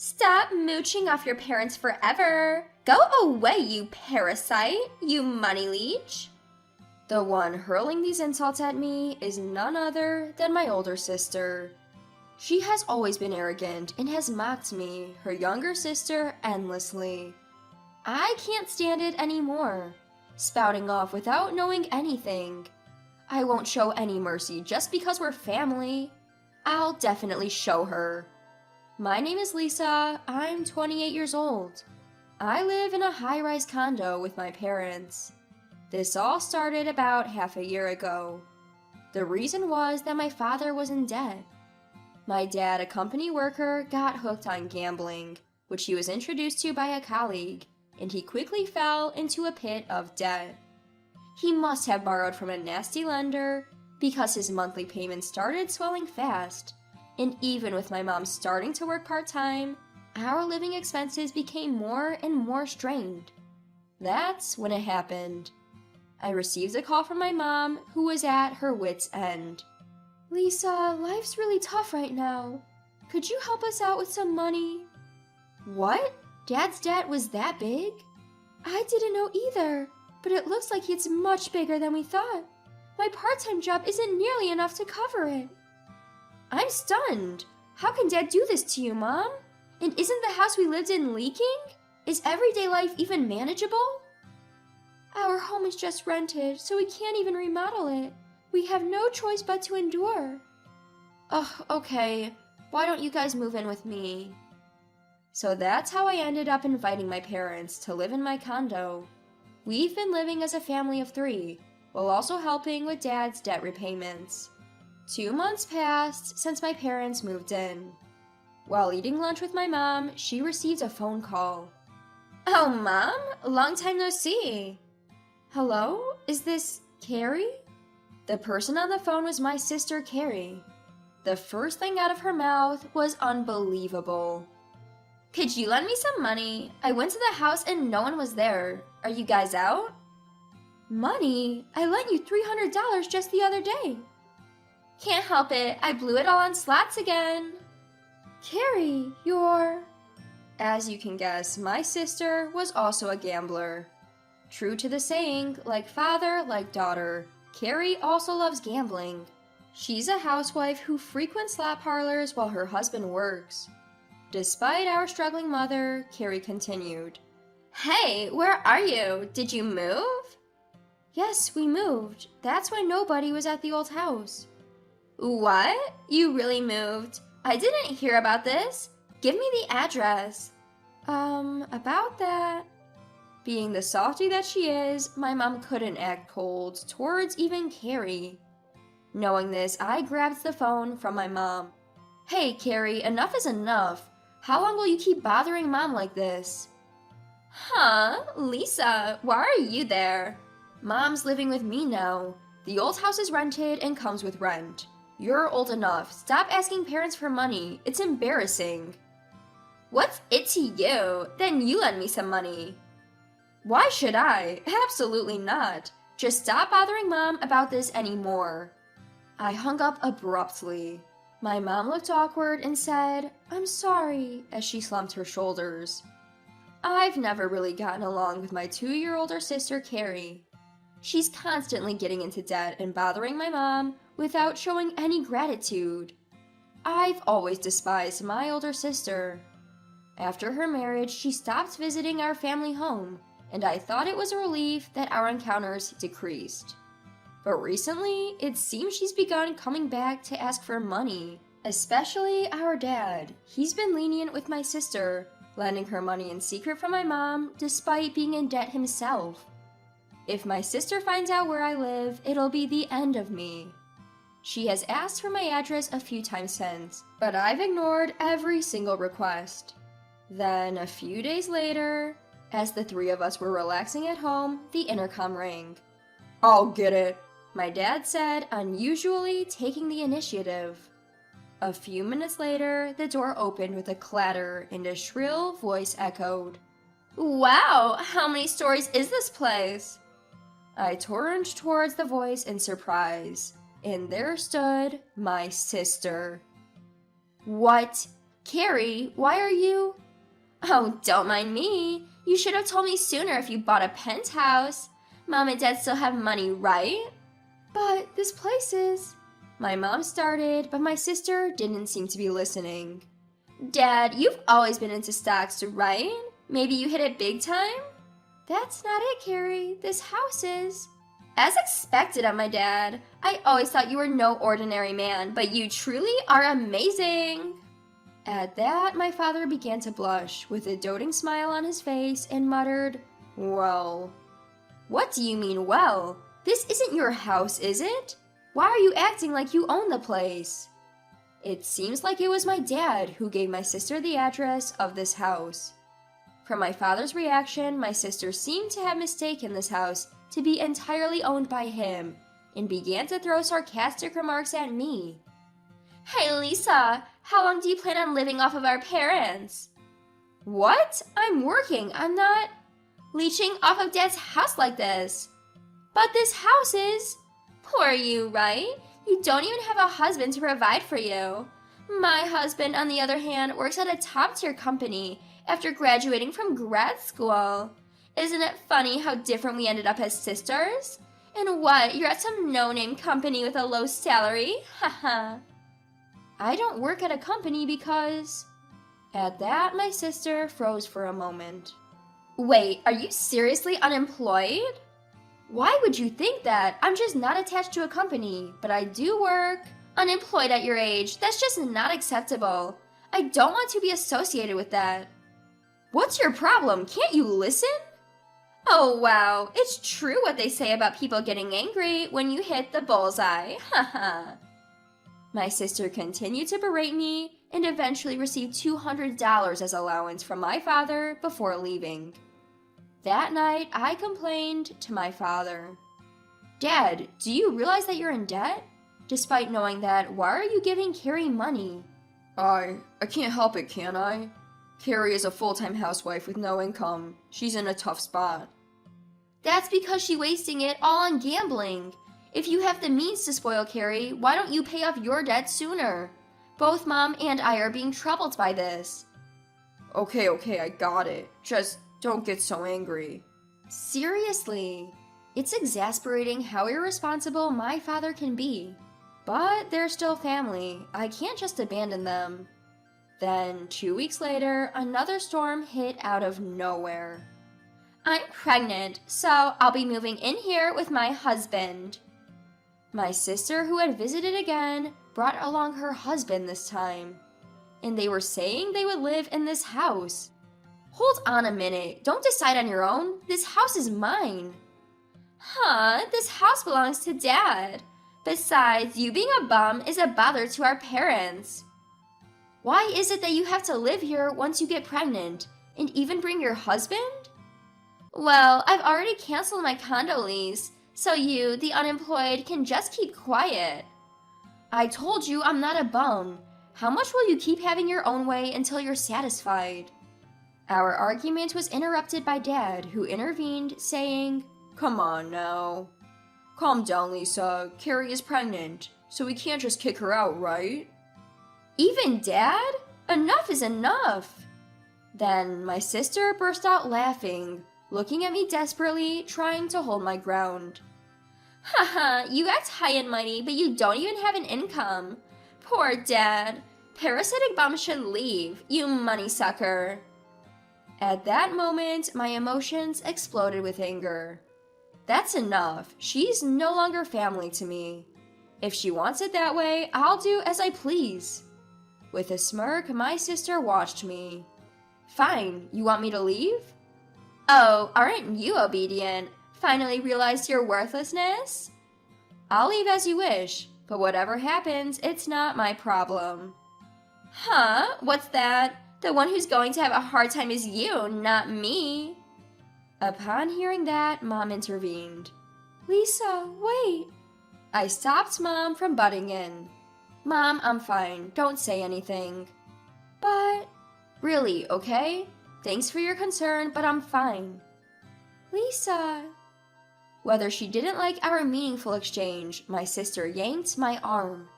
Stop mooching off your parents forever. Go away, you parasite, you money leech. The one hurling these insults at me is none other than my older sister. She has always been arrogant and has mocked me, her younger sister, endlessly. I can't stand it anymore, spouting off without knowing anything. I won't show any mercy just because we're family. I'll definitely show her. My name is Lisa. I'm 28 years old. I live in a high-rise condo with my parents. This all started about half a year ago. The reason was that my father was in debt. My dad, a company worker, got hooked on gambling, which he was introduced to by a colleague, and he quickly fell into a pit of debt. He must have borrowed from a nasty lender because his monthly payments started swelling fast, and even with my mom starting to work part-time, our living expenses became more and more strained. That's when it happened. I received a call from my mom, who was at her wit's end. "Lisa, life's really tough right now. Could you help us out with some money?" What? Dad's debt was that big? I didn't know either, but it looks like it's much bigger than we thought. My part-time job isn't nearly enough to cover it. I'm stunned. How can Dad do this to you, Mom? And isn't the house we lived in leaking? Is everyday life even manageable? Our home is just rented, so we can't even remodel it. We have no choice but to endure. Ugh, okay. Why don't you guys move in with me? So that's how I ended up inviting my parents to live in my condo. We've been living as a family of 3, while also helping with Dad's debt repayments. 2 months passed since my parents moved in. While eating lunch with my mom, she received a phone call. "Oh, Mom, long time no see." "Hello? Is this Carrie?" The person on the phone was my sister, Carrie. The first thing out of her mouth was unbelievable. "Could you lend me some money? I went to the house and no one was there. Are you guys out?" "Money? I lent you $300 just the other day." "Can't help it. I blew it all on slots again." "Carrie, you're..." As you can guess, my sister was also a gambler. True to the saying, like father, like daughter, Carrie also loves gambling. She's a housewife who frequents slot parlors while her husband works. Despite our struggling mother, Carrie continued. "Hey, where are you? Did you move?" "Yes, we moved. That's why nobody was at the old house." "What? You really moved? I didn't hear about this. Give me the address." About that. Being the softie that she is, my mom couldn't act cold towards even Carrie. Knowing this, I grabbed the phone from my mom. "Hey, Carrie, enough is enough. How long will you keep bothering Mom like this?" "Huh? Lisa, why are you there?" "Mom's living with me now. The old house is rented and comes with rent. You're old enough. Stop asking parents for money. It's embarrassing." "What's it to you? Then you lend me some money." "Why should I? Absolutely not. Just stop bothering Mom about this anymore." I hung up abruptly. My mom looked awkward and said, "I'm sorry," as she slumped her shoulders. I've never really gotten along with my 2-year older sister, Carrie. She's constantly getting into debt and bothering my mom without showing any gratitude. I've always despised my older sister. After her marriage, she stopped visiting our family home, and I thought it was a relief that our encounters decreased. But recently, it seems she's begun coming back to ask for money, especially our dad. He's been lenient with my sister, lending her money in secret from my mom despite being in debt himself. If my sister finds out where I live, it'll be the end of me. She has asked for my address a few times since, but I've ignored every single request. Then, a few days later, as the 3 of us were relaxing at home, the intercom rang. "I'll get it," my dad said, unusually taking the initiative. A few minutes later, the door opened with a clatter and a shrill voice echoed. "Wow, how many stories is this place?" I turned towards the voice in surprise, and there stood my sister. "What? Carrie, why are you... Oh, don't mind me. You should have told me sooner if you bought a penthouse. Mom and Dad still have money, right? But this place is... My mom started, but my sister didn't seem to be listening. Dad, you've always been into stocks, right? Maybe you hit it big time? That's not it, Carrie. This house is... As expected of my dad. I always thought you were no ordinary man, but you truly are amazing. At that, my father began to blush, with a doting smile on his face, and muttered, Well... What do you mean, well? This isn't your house, is it? Why are you acting like you own the place? It seems like it was my dad who gave my sister the address of this house. From my father's reaction, my sister seemed to have mistaken this house to be entirely owned by him, and began to throw sarcastic remarks at me. Hey Lisa, how long do you plan on living off of our parents? What? I'm working, I'm not leeching off of Dad's house like this. But this house is... Poor you, right? You don't even have a husband to provide for you. My husband, on the other hand, works at a top-tier company after graduating from grad school. Isn't it funny how different we ended up as sisters? And what, you're at some no-name company with a low salary? Haha. I don't work at a company because... At that, my sister froze for a moment. Wait, are you seriously unemployed? Why would you think that? I'm just not attached to a company, but I do work. Unemployed at your age, that's just not acceptable. I don't want to be associated with that. What's your problem? Can't you listen? Oh wow, it's true what they say about people getting angry when you hit the bullseye. Haha. My sister continued to berate me and eventually received $200 as allowance from my father before leaving. That night, I complained to my father. Dad, do you realize that you're in debt? Despite knowing that, why are you giving Carrie money? I can't help it, can I? Carrie is a full-time housewife with no income. She's in a tough spot. That's because she's wasting it all on gambling. If you have the means to spoil Carrie, why don't you pay off your debt sooner? Both Mom and I are being troubled by this. Okay, I got it. Just don't get so angry. Seriously, it's exasperating how irresponsible my father can be. But they're still family. I can't just abandon them. Then, 2 weeks later, another storm hit out of nowhere. I'm pregnant, so I'll be moving in here with my husband. My sister, who had visited again, brought along her husband this time. And they were saying they would live in this house. Hold on a minute, don't decide on your own. This house is mine. Huh, this house belongs to Dad. Besides, you being a bum is a bother to our parents. Why is it that you have to live here once you get pregnant, and even bring your husband? Well, I've already canceled my condo lease, so you, the unemployed, can just keep quiet. I told you I'm not a bum. How much will you keep having your own way until you're satisfied? Our argument was interrupted by Dad, who intervened, saying, Come on now. Calm down, Lisa. Carrie is pregnant, so we can't just kick her out, right? Even Dad? Enough is enough. Then my sister burst out laughing, looking at me desperately, trying to hold my ground. Haha, you act high and mighty, but you don't even have an income. Poor Dad. Parasitic bum should leave, you money sucker. At that moment, my emotions exploded with anger. That's enough. She's no longer family to me. If she wants it that way, I'll do as I please. With a smirk, my sister watched me. Fine, you want me to leave? Oh, aren't you obedient? Finally realized your worthlessness? I'll leave as you wish, but whatever happens, it's not my problem. Huh? What's that? The one who's going to have a hard time is you, not me. Upon hearing that, Mom intervened. Lisa, wait. I stopped Mom from butting in. Mom, I'm fine. Don't say anything. But... Really, okay? Thanks for your concern, but I'm fine. Lisa... Whether she didn't like our meaningful exchange, my sister yanked my arm.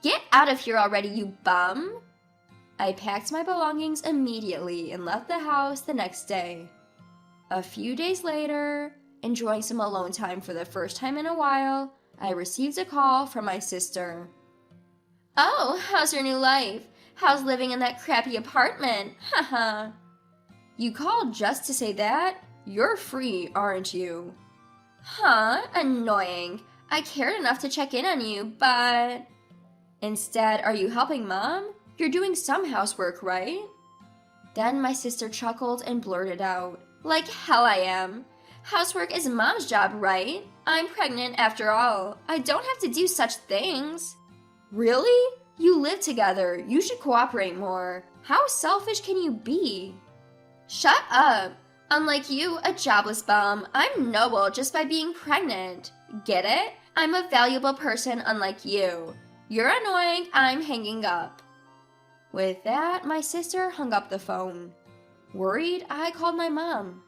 Get out of here already, you bum! I packed my belongings immediately and left the house the next day. A few days later, enjoying some alone time for the first time in a while, I received a call from my sister. "Oh, how's your new life? How's living in that crappy apartment? Haha." "You called just to say that? You're free, aren't you?" "Huh, annoying. I cared enough to check in on you, but..." "Instead, are you helping Mom? You're doing some housework, right?" Then my sister chuckled and blurted out, "Like hell I am. Housework is Mom's job, right? I'm pregnant after all. I don't have to do such things." "Really? You live together. You should cooperate more. How selfish can you be?" "Shut up. Unlike you, a jobless bum, I'm noble just by being pregnant. Get it? I'm a valuable person unlike you. You're annoying, I'm hanging up." With that, my sister hung up the phone. Worried, I called my mom.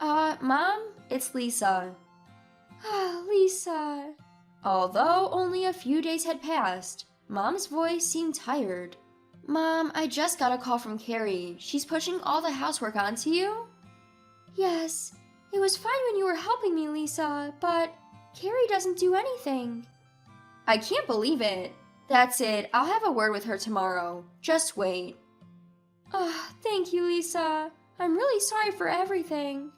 Mom, it's Lisa." "Lisa." Although only a few days had passed, Mom's voice seemed tired. "Mom, I just got a call from Carrie. She's pushing all the housework onto you?" "Yes, it was fine when you were helping me, Lisa, but Carrie doesn't do anything." "I can't believe it. That's it, I'll have a word with her tomorrow. Just wait." Thank you, Lisa. I'm really sorry for everything."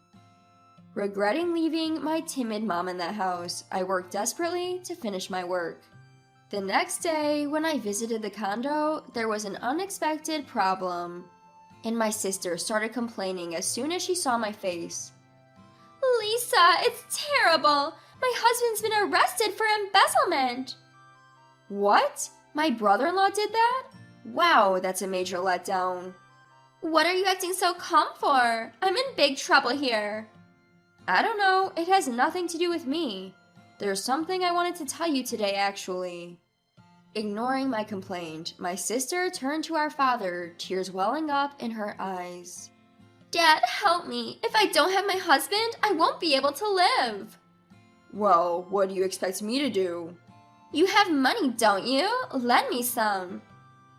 Regretting leaving my timid mom in the house, I worked desperately to finish my work. The next day, when I visited the condo, there was an unexpected problem. And my sister started complaining as soon as she saw my face. "Lisa, it's terrible. My husband's been arrested for embezzlement." "What? My brother-in-law did that? Wow, that's a major letdown." "What are you acting so calm for? I'm in big trouble here." "I don't know. It has nothing to do with me. There's something I wanted to tell you today, actually." Ignoring my complaint, my sister turned to our father, tears welling up in her eyes. "Dad, help me. If I don't have my husband, I won't be able to live." "Well, what do you expect me to do?" "You have money, don't you? Lend me some."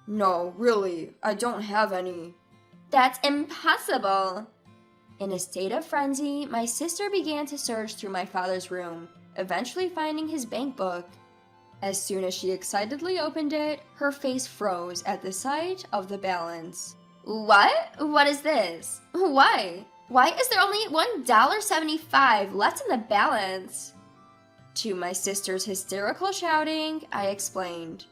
"No, really, I don't have any." "That's impossible." In a state of frenzy, my sister began to search through my father's room, eventually finding his bank book. As soon as she excitedly opened it, her face froze at the sight of the balance. "What? What is this? Why? Why is there only $1.75 left in the balance?" To my sister's hysterical shouting, I explained.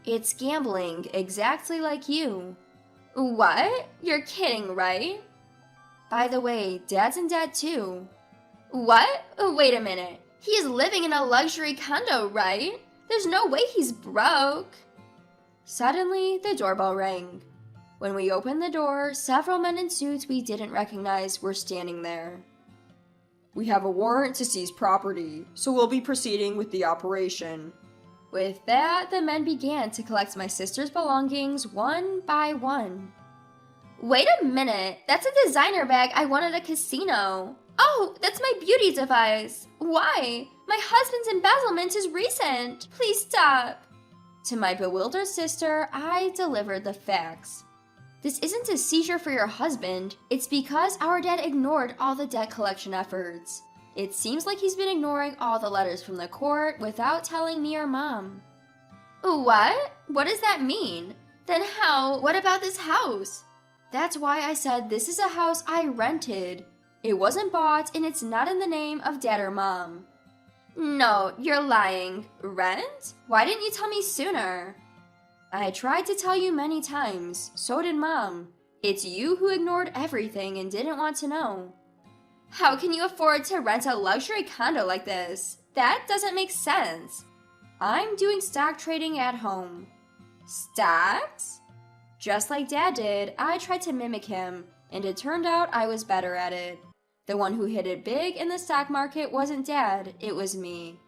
"It's gambling, exactly like you." "What? You're kidding, right?" "By the way, Dad's in debt too." "What? Wait a minute. He is living in a luxury condo, right? There's no way he's broke." Suddenly, the doorbell rang. When we opened the door, several men in suits we didn't recognize were standing there. "We have a warrant to seize property, so we'll be proceeding with the operation." With that, the men began to collect my sister's belongings one by one. "Wait a minute, that's a designer bag I won at a casino. Oh, that's my beauty device. Why? My husband's embezzlement is recent. Please stop." To my bewildered sister, I delivered the facts. "This isn't a seizure for your husband. It's because our dad ignored all the debt collection efforts. It seems like he's been ignoring all the letters from the court without telling me or Mom." "What? What does that mean? Then what about this house?" "That's why I said this is a house I rented. It wasn't bought and it's not in the name of Dad or Mom." "No, you're lying. Rent? Why didn't you tell me sooner?" "I tried to tell you many times. So did Mom. It's you who ignored everything and didn't want to know." "How can you afford to rent a luxury condo like this? That doesn't make sense." "I'm doing stock trading at home." "Stocks?" Just like Dad did, I tried to mimic him, and it turned out I was better at it. The one who hit it big in the stock market wasn't Dad, it was me.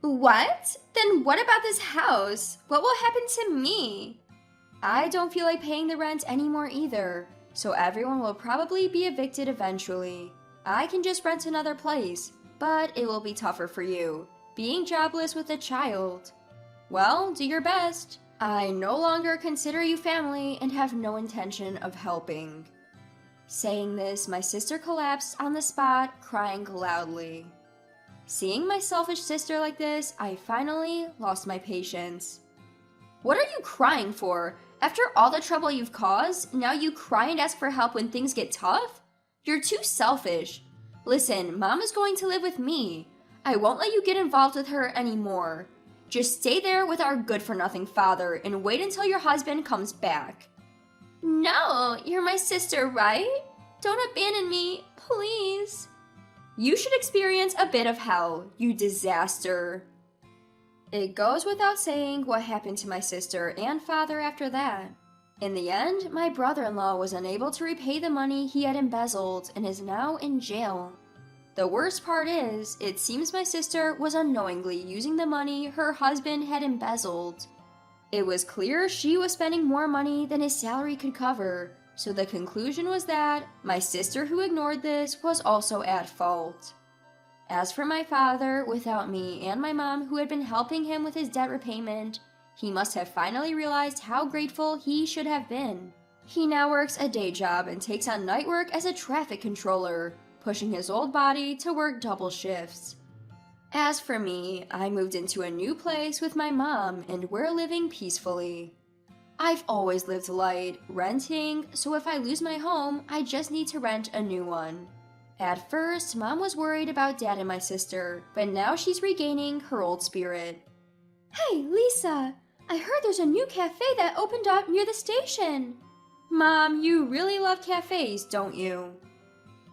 "What? Then what about this house? What will happen to me?" "I don't feel like paying the rent anymore either, so everyone will probably be evicted eventually. I can just rent another place, but it will be tougher for you, being jobless with a child. Well, do your best. I no longer consider you family and have no intention of helping." Saying this, my sister collapsed on the spot, crying loudly. Seeing my selfish sister like this, I finally lost my patience. "What are you crying for? After all the trouble you've caused, now you cry and ask for help when things get tough? You're too selfish. Listen, Mom is going to live with me. I won't let you get involved with her anymore. Just stay there with our good-for-nothing father and wait until your husband comes back." "No, you're my sister, right? Don't abandon me, please." "You should experience a bit of hell, you disaster." It goes without saying what happened to my sister and father after that. In the end, my brother-in-law was unable to repay the money he had embezzled and is now in jail. The worst part is, it seems my sister was unknowingly using the money her husband had embezzled. It was clear she was spending more money than his salary could cover, so the conclusion was that my sister who ignored this was also at fault. As for my father, without me and my mom who had been helping him with his debt repayment, he must have finally realized how grateful he should have been. He now works a day job and takes on night work as a traffic controller, pushing his old body to work double shifts. As for me, I moved into a new place with my mom and we're living peacefully. I've always lived light, renting, so if I lose my home, I just need to rent a new one. At first, Mom was worried about Dad and my sister, but now she's regaining her old spirit. "Hey, Lisa, I heard there's a new cafe that opened up near the station." "Mom, you really love cafes, don't you?"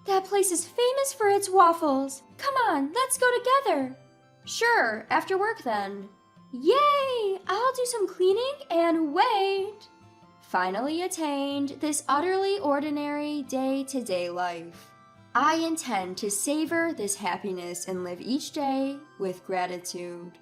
"That place is famous for its waffles. Come on, let's go together." "Sure, after work then." "Yay! I'll do some cleaning and wait." Finally attained this utterly ordinary day-to-day life. I intend to savor this happiness and live each day with gratitude.